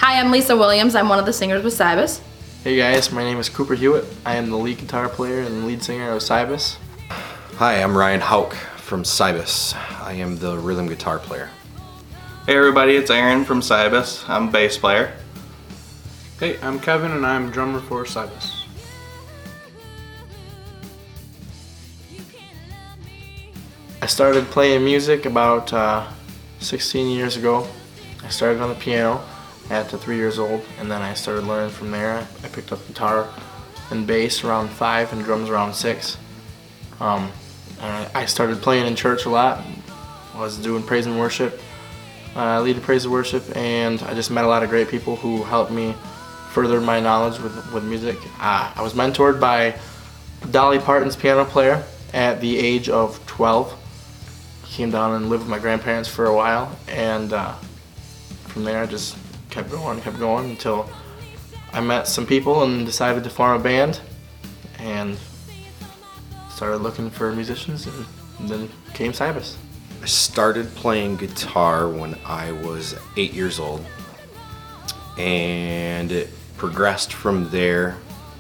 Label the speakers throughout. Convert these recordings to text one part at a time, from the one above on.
Speaker 1: Hi, I'm Lisa Williams. I'm one of the singers with SiBuS.
Speaker 2: Hey guys, my name is Cooper Hewitt. I am the lead guitar player and lead singer of SiBuS.
Speaker 3: Hi, I'm Ryan Hauk from SiBuS. I am the rhythm guitar player.
Speaker 4: Hey everybody, it's Aaron from SiBuS. I'm a bass player.
Speaker 5: Hey, I'm Kevin and I'm drummer for SiBuS.
Speaker 2: I started playing music about 16 years ago. I started on the piano at 3 years old, and then I started learning from there. I picked up guitar and bass around 5 and drums around 6. And I started playing in church a lot. I was doing praise and worship, leading praise and worship, and I just met a lot of great people who helped me further my knowledge with music. I was mentored by Dolly Parton's piano player at the age of 12. He came down and lived with my grandparents for a while, and from there I just kept going until I met some people and decided to form a band and started looking for musicians, and then came SiBuS.
Speaker 3: I started playing guitar when I was 8 years old, and it progressed from there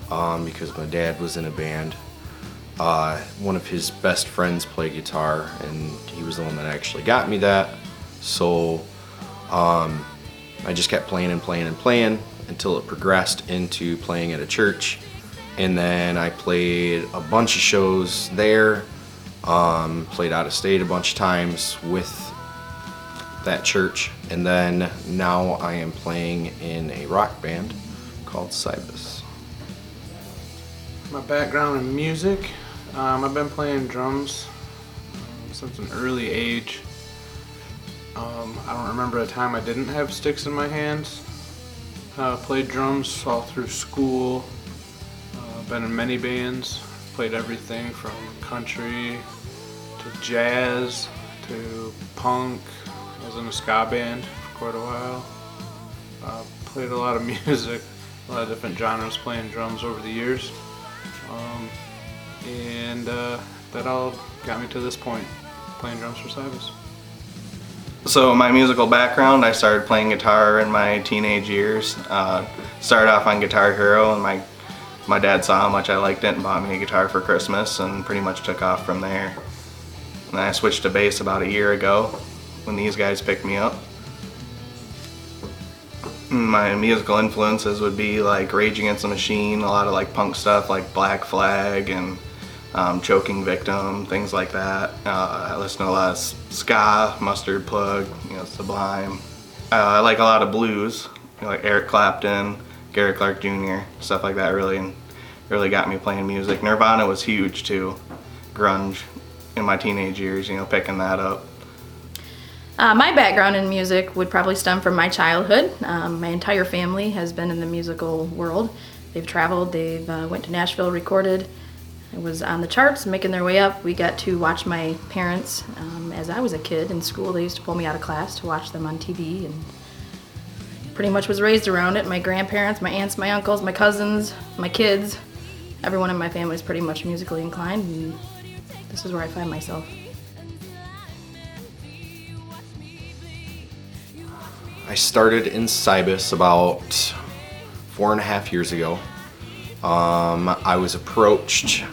Speaker 3: because my dad was in a band. One of his best friends played guitar, and he was the one that actually got me that. So I just kept playing and playing and playing until it progressed into playing at a church. And then I played a bunch of shows there, played out of state a bunch of times with that church. And then now I am playing in a rock band called SiBuS.
Speaker 5: My background in music, I've been playing drums since an early age. I don't remember a time I didn't have sticks in my hands. Played drums all through school. Been in many bands. Played everything from country to jazz to punk. I was in a ska band for quite a while. Played a lot of music, a lot of different genres playing drums over the years. And that all got me to this point, playing drums for SiBuS.
Speaker 4: So my musical background, I started playing guitar in my teenage years. Started off on Guitar Hero, and my dad saw how much I liked it and bought me a guitar for Christmas, and pretty much took off from there. And then I switched to bass about a year ago when these guys picked me up. My musical influences would be like Rage Against the Machine, a lot of like punk stuff like Black Flag and Choking Victim, things like that. I listen to a lot of ska, Mustard Plug, Sublime. I like a lot of blues, like Eric Clapton, Gary Clark Jr., stuff like that. Really got me playing music. Nirvana was huge too, grunge in my teenage years, picking that up.
Speaker 1: My background in music would probably stem from my childhood. My entire family has been in the musical world. They've traveled, they've went to Nashville, recorded. It was on the charts, making their way up. We got to watch my parents as I was a kid in school. They used to pull me out of class to watch them on TV, and pretty much was raised around it. My grandparents, my aunts, my uncles, my cousins, my kids, everyone in my family is pretty much musically inclined, and this is where I find myself.
Speaker 3: I started in SiBuS about 4.5 years ago. I was approached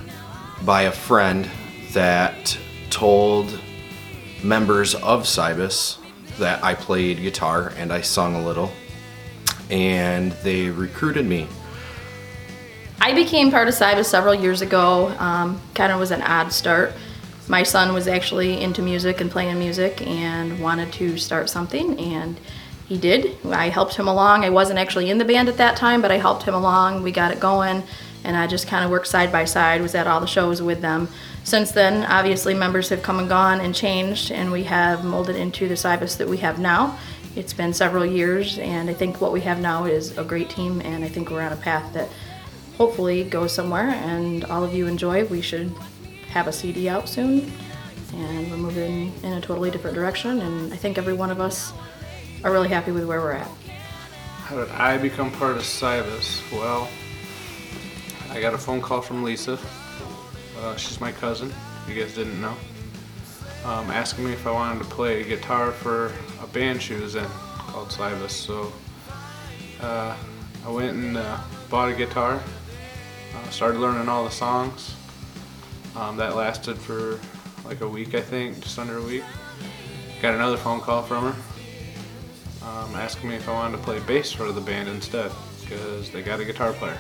Speaker 3: by a friend that told members of SiBuS that I played guitar and I sung a little, and they recruited me.
Speaker 1: I became part of SiBuS several years ago. Kind of was an odd start. My son was actually into music and playing music and wanted to start something, and he did. I helped him along. I wasn't actually in the band at that time, but I helped him along. We got it going, and I just kind of worked side by side, was at all the shows with them. Since then, obviously, members have come and gone and changed, and we have molded into the SiBuS that we have now. It's been several years, and I think what we have now is a great team, and I think we're on a path that hopefully goes somewhere, and all of you enjoy. We should have a CD out soon, and we're moving in a totally different direction, and I think every one of us are really happy with where we're at.
Speaker 5: How did I become part of SiBuS? Well, I got a phone call from Lisa. She's my cousin, if you guys didn't know. Asking me if I wanted to play guitar for a band she was in called SiBuS. So I went and bought a guitar, started learning all the songs. That lasted for like a week, I think, just under a week. Got another phone call from her asking me if I wanted to play bass for the band instead, because they got a guitar player.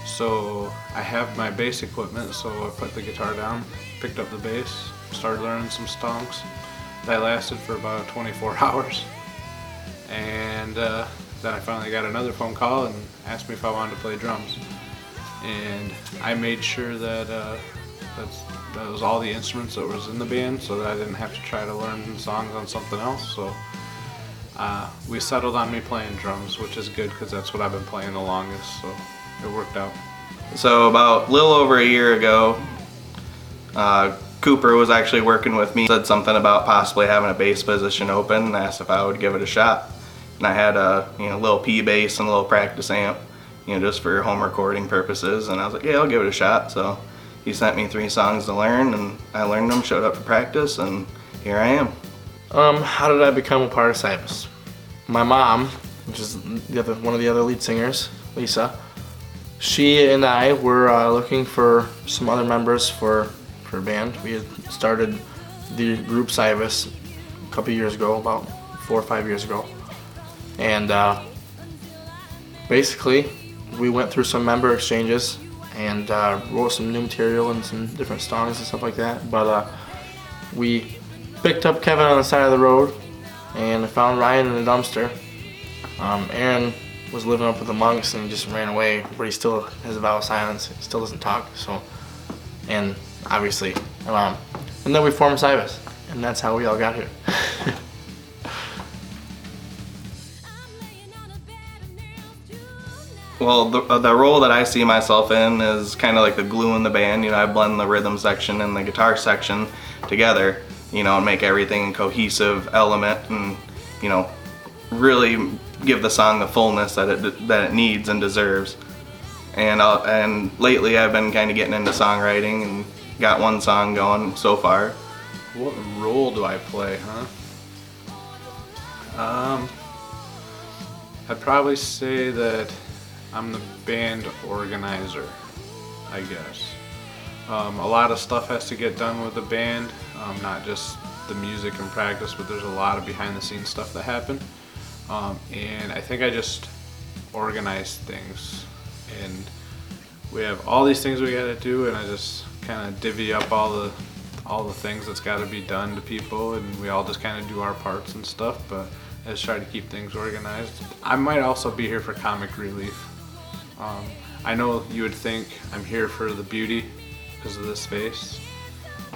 Speaker 5: So I have my bass equipment, so I put the guitar down, picked up the bass, started learning some songs. That lasted for about 24 hours. And then I finally got another phone call and asked me if I wanted to play drums. And I made sure that that was all the instruments that was in the band, so that I didn't have to try to learn songs on something else. So we settled on me playing drums, which is good because that's what I've been playing the longest, so it worked out.
Speaker 4: So about a little over a year ago, Cooper was actually working with me, said something about possibly having a bass position open, and asked if I would give it a shot. And I had a little P bass and a little practice amp, just for home recording purposes, and I was like, yeah, I'll give it a shot. So he sent me 3 songs to learn, and I learned them, showed up for practice, and here I am.
Speaker 2: How did I become a part of SiBuS? My mom, which is one of the other lead singers, Lisa, she and I were looking for some other members for a band. We had started the group SiBuS a couple years ago, about 4 or 5 years ago. And basically, we went through some member exchanges and wrote some new material and some different songs and stuff like that. But we picked up Kevin on the side of the road and found Ryan in the dumpster. Aaron was living up with the monks and he just ran away, but he still has a vow of silence. He still doesn't talk. So, and obviously my mom. And then we formed SiBuS, and that's how we all got here.
Speaker 4: Well, the role that I see myself in is kind of like the glue in the band. I blend the rhythm section and the guitar section together, and make everything a cohesive element, and really give the song the fullness that it needs and deserves. And lately I've been kind of getting into songwriting and got one song going so far.
Speaker 5: What role do I play, I'd probably say that I'm the band organizer, I guess. A lot of stuff has to get done with the band, not just the music and practice, but there's a lot of behind the scenes stuff that happen. And I think I just organize things, and we have all these things we gotta do, and I just kind of divvy up all the things that's gotta be done to people, and we all just kind of do our parts and stuff, but I just try to keep things organized. I might also be here for comic relief. I know you would think I'm here for the beauty because of this face,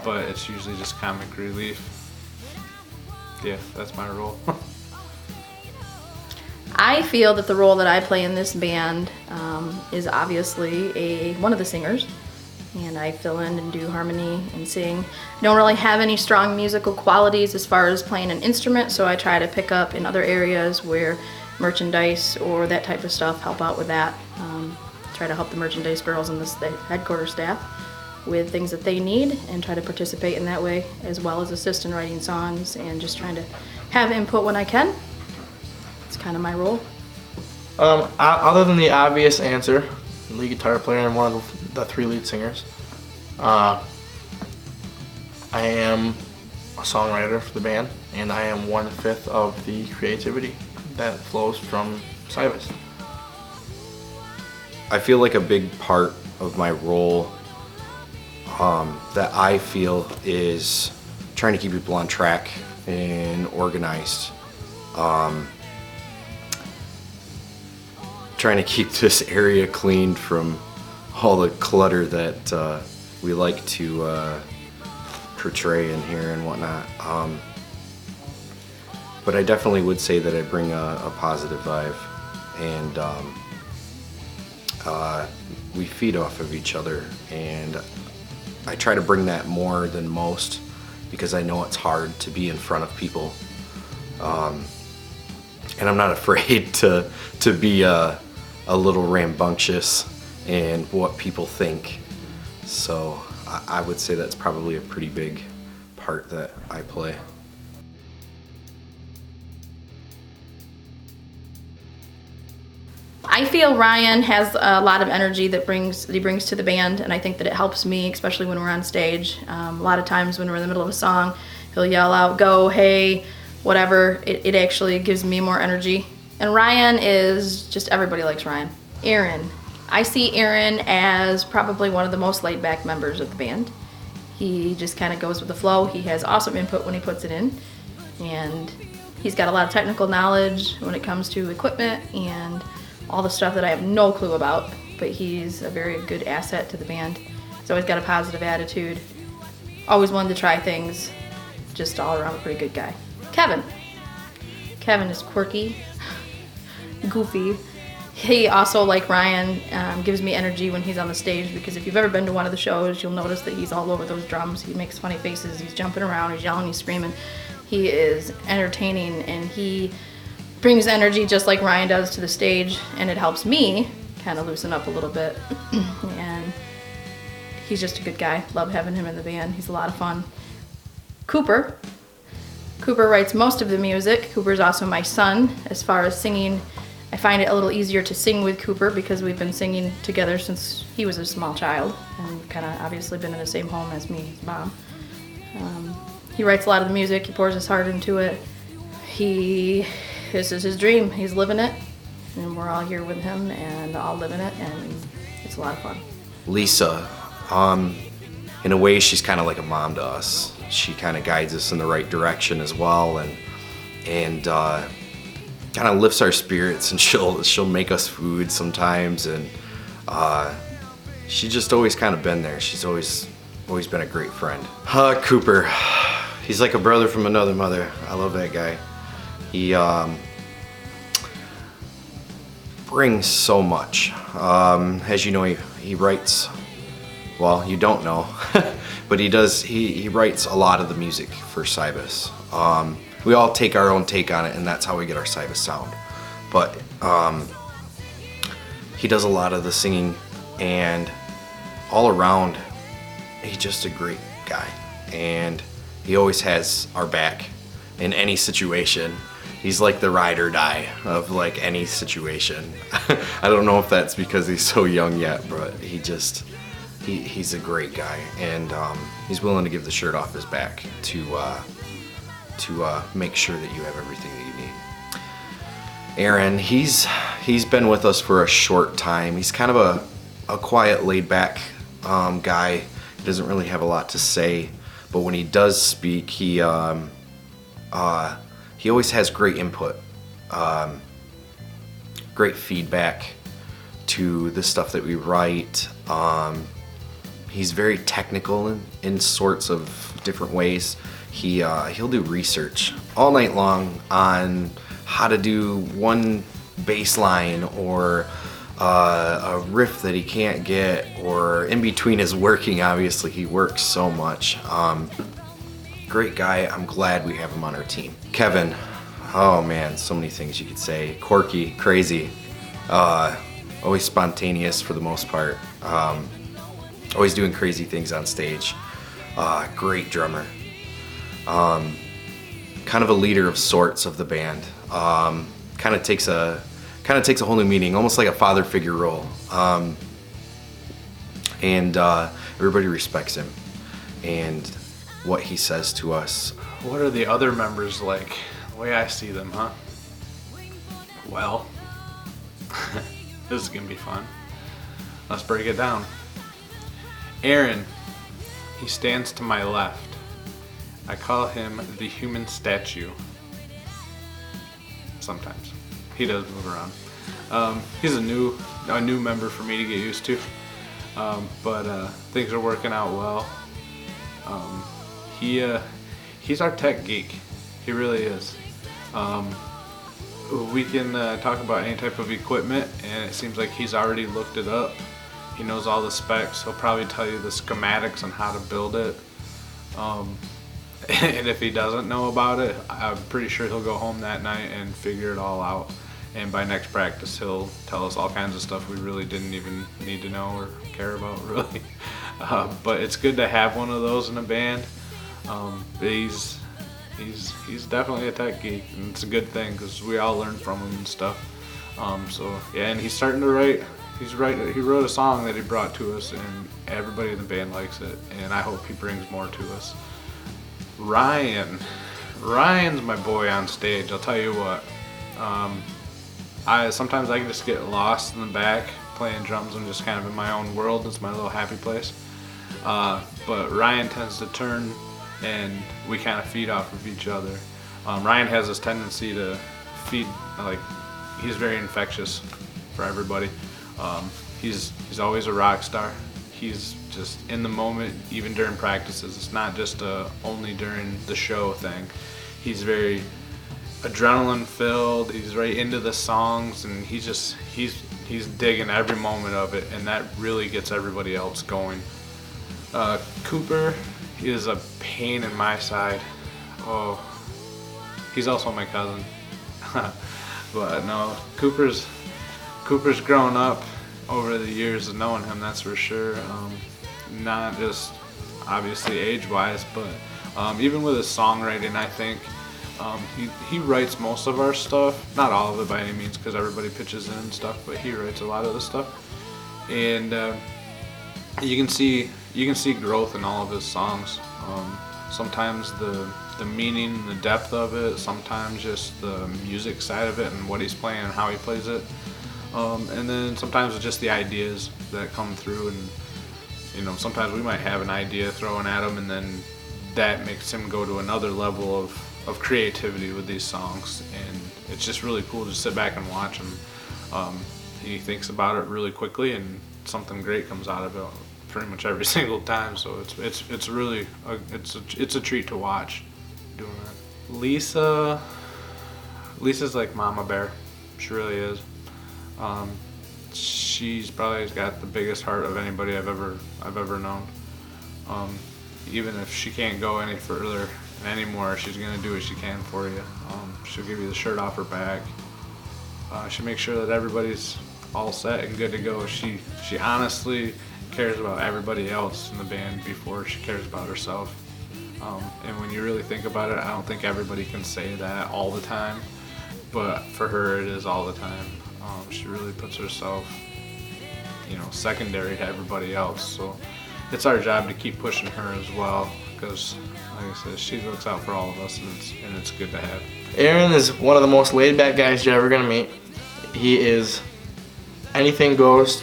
Speaker 5: but it's usually just comic relief. Yeah, that's my role.
Speaker 1: I feel that the role that I play in this band is obviously one of the singers, and I fill in and do harmony and sing. Don't really have any strong musical qualities as far as playing an instrument, so I try to pick up in other areas where merchandise or that type of stuff, help out with that. Try to help the merchandise girls and the headquarters staff with things that they need, and try to participate in that way, as well as assist in writing songs and just trying to have input when I can. It's kind of my role.
Speaker 2: Other than the obvious answer, lead guitar player and one of the 3 lead singers, I am a songwriter for the band, and I am 1/5 of the creativity that flows from SiBuS.
Speaker 3: I feel like a big part of my role that I feel is trying to keep people on track and organized. Trying to keep this area cleaned from all the clutter that we like to portray in here and whatnot. But I definitely would say that I bring a positive vibe, and we feed off of each other, and I try to bring that more than most because I know it's hard to be in front of people, and I'm not afraid to be a little rambunctious and what people think. So I would say that's probably a pretty big part that I play.
Speaker 1: I feel Ryan has a lot of energy that he brings to the band, and I think that it helps me, especially when we're on stage. A lot of times when we're in the middle of a song, he'll yell out, "Go, hey," whatever. It actually gives me more energy. And Ryan is just, everybody likes Ryan. Aaron. I see Aaron as probably one of the most laid-back members of the band. He just kind of goes with the flow. He has awesome input when he puts it in, and he's got a lot of technical knowledge when it comes to equipment and all the stuff that I have no clue about, but he's a very good asset to the band. He's always got a positive attitude, always wanted to try things, just all around a pretty good guy. Kevin. Kevin is quirky, goofy. He also, like Ryan, gives me energy when he's on the stage, because if you've ever been to one of the shows, you'll notice that he's all over those drums. He makes funny faces, he's jumping around, he's yelling, he's screaming. He is entertaining, and he brings energy just like Ryan does to the stage, and it helps me kind of loosen up a little bit. And he's just a good guy. Love having him in the band. He's a lot of fun. Cooper. Cooper writes most of the music. Cooper's also my son. As far as singing, I find it a little easier to sing with Cooper because we've been singing together since he was a small child, and we've kind of obviously been in the same home as me and his mom. He writes a lot of the music. He pours his heart into it. This is his dream. He's living it, and we're all here with him and all living it, and it's a lot of fun.
Speaker 3: Lisa, in a way, she's kind of like a mom to us. She kind of guides us in the right direction as well, and kind of lifts our spirits, and she'll make us food sometimes, and she's just always kind of been there. She's always been a great friend. Cooper, he's like a brother from another mother. I love that guy. He brings so much. As you know, he writes, well, you don't know, but he does. He writes a lot of the music for SiBuS. We all take our own take on it, and that's how we get our SiBuS sound. But he does a lot of the singing, and all around, he's just a great guy, and he always has our back in any situation. He's like the ride or die of like any situation. I don't know if that's because he's so young yet, but he's a great guy, and he's willing to give the shirt off his back to make sure that you have everything that you need. Aaron, he's been with us for a short time. He's kind of a quiet, laid-back guy. He doesn't really have a lot to say, but when he does speak, he always has great input, great feedback to the stuff that we write. He's very technical in sorts of different ways. He'll do research all night long on how to do one bass line or a riff that he can't get, or in between his working. Obviously, he works so much. Great guy. I'm glad we have him on our team. Kevin, oh man, so many things you could say. Quirky, crazy, always spontaneous for the most part. Always doing crazy things on stage. Great drummer. Kind of a leader of sorts of the band. Kind of takes a whole new meaning, almost like a father figure role. And everybody respects him and what he says to us.
Speaker 5: What are the other members like? The way I see them, huh? Well, this is gonna be fun. Let's break it down. Aaron, he stands to my left. I call him the human statue. Sometimes. He does move around. He's a new member for me to get used to. But things are working out well. He's our tech geek. He really is. We can talk about any type of equipment, and it seems like he's already looked it up. He knows all the specs. He'll probably tell you the schematics on how to build it. And if he doesn't know about it, I'm pretty sure he'll go home that night and figure it all out. And by next practice, he'll tell us all kinds of stuff we really didn't even need to know or care about, really. But it's good to have one of those in a band. He's definitely a tech geek, and it's a good thing because we all learn from him and stuff. So yeah, and he's starting to write. He wrote a song that he brought to us, and everybody in the band likes it. And I hope he brings more to us. Ryan's my boy on stage. I'll tell you what. Sometimes I can just get lost in the back playing drums. I'm just kind of in my own world. It's my little happy place. But Ryan tends to turn, and we kind of feed off of each other. Ryan has this tendency to feed, like, he's very infectious for everybody. He's always a rock star. He's just in the moment, even during practices. It's not just only during the show thing. He's very adrenaline filled. He's right into the songs, and he's digging every moment of it, and that really gets everybody else going. Cooper is a pain in my side. Oh, he's also my cousin. But no, Cooper's grown up over the years of knowing him, that's for sure. Not just obviously age-wise, but even with his songwriting, I think he writes most of our stuff. Not all of it by any means, because everybody pitches in and stuff, but he writes a lot of the stuff. And you can see growth in all of his songs. Sometimes the meaning, the depth of it, sometimes just the music side of it and what he's playing and how he plays it. And then sometimes it's just the ideas that come through, and sometimes we might have an idea thrown at him, and then that makes him go to another level of creativity with these songs, and it's just really cool to sit back and watch him. He thinks about it really quickly, and something great comes out of it pretty much every single time. So it's really it's a treat to watch doing that. Lisa's like Mama Bear. She really is. She's probably got the biggest heart of anybody I've ever known. Even if she can't go any further and anymore, she's gonna do what she can for you. She'll give you the shirt off her back. She makes sure that everybody's all set and good to go. She honestly cares about everybody else in the band before she cares about herself. And when you really think about it, I don't think everybody can say that all the time, but for her it is all the time. She really puts herself, secondary to everybody else. So it's our job to keep pushing her as well, because like I said, she looks out for all of us, and it's good to have.
Speaker 2: Aaron is one of the most laid back guys you're ever gonna meet. He is anything goes.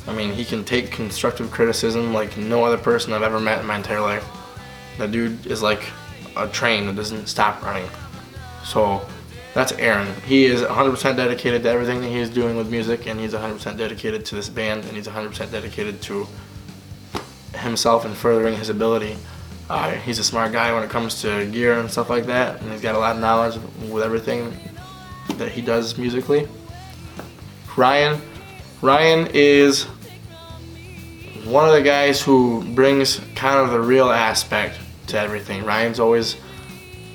Speaker 2: I mean, he can take constructive criticism like no other person I've ever met in my entire life. That dude is like a train that doesn't stop running. So that's Aaron. He is 100% dedicated to everything that he is doing with music, and he's 100% dedicated to this band, and he's 100% dedicated to himself and furthering his ability. He's a smart guy when it comes to gear and stuff like that, and he's got a lot of knowledge with everything that he does musically. Ryan is one of the guys who brings kind of the real aspect to everything. Ryan's always,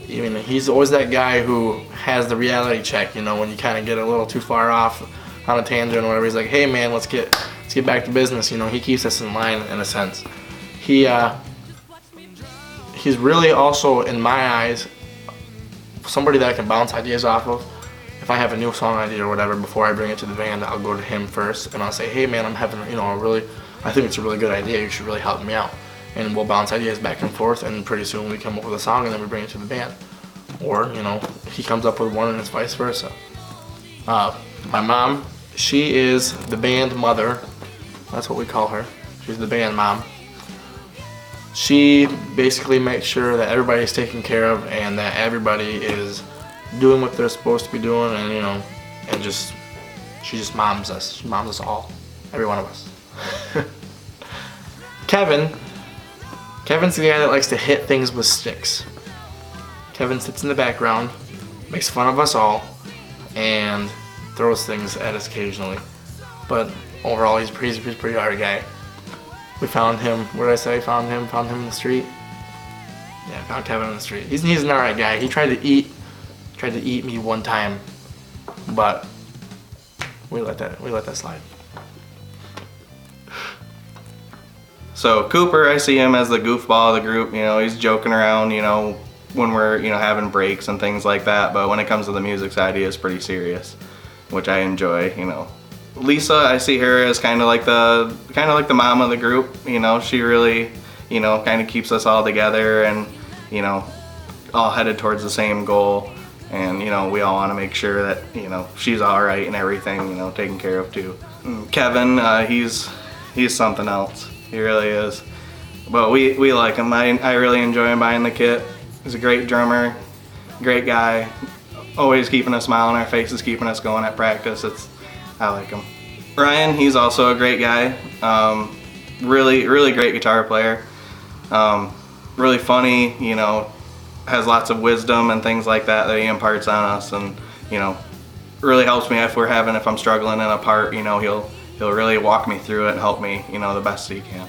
Speaker 2: he's always that guy who has the reality check, when you kind of get a little too far off on a tangent or whatever. He's like, hey man, let's get back to business. He keeps us in line in a sense. He's really also, in my eyes, somebody that I can bounce ideas off of. If I have a new song idea or whatever, before I bring it to the band, I'll go to him first and I'll say, hey man, I'm having, I think it's a really good idea. You should really help me out. And we'll bounce ideas back and forth, and pretty soon we come up with a song and then we bring it to the band. Or, he comes up with one and it's vice versa. My mom, she is the band mother. That's what we call her. She's the band mom. She basically makes sure that everybody's taken care of and that everybody is doing what they're supposed to be doing, and she just moms us. She moms us all. Every one of us. Kevin's the guy that likes to hit things with sticks. Kevin sits in the background, makes fun of us all, and throws things at us occasionally. But overall, he's a pretty hard guy. We found him, where did I say I found him? Found him in the street? Yeah, I found Kevin in the street. He's an alright guy. He tried to eat me one time, but we let that slide.
Speaker 4: So Cooper, I see him as the goofball of the group. He's joking around, when we're, having breaks and things like that. But when it comes to the music side, he is pretty serious. which I enjoy. You know, Lisa, I see her as kind of like the mom of the group. You know, she really, you know, kind of keeps us all together and, you know, all headed towards the same goal. And, you know, we all want to make sure that, you know, she's all right and everything, you know, taken care of too. Kevin, he's something else. He really is. But we like him. I really enjoy him buying the kit. He's a great drummer, great guy, always keeping a smile on our faces, keeping us going at practice. I like him. Ryan, he's also a great guy. Really great guitar player. Really funny, you know, has lots of wisdom and things like that he imparts on us, and, you know, really helps me if I'm struggling in a part, you know, he'll really walk me through it and help me, you know, the best he can.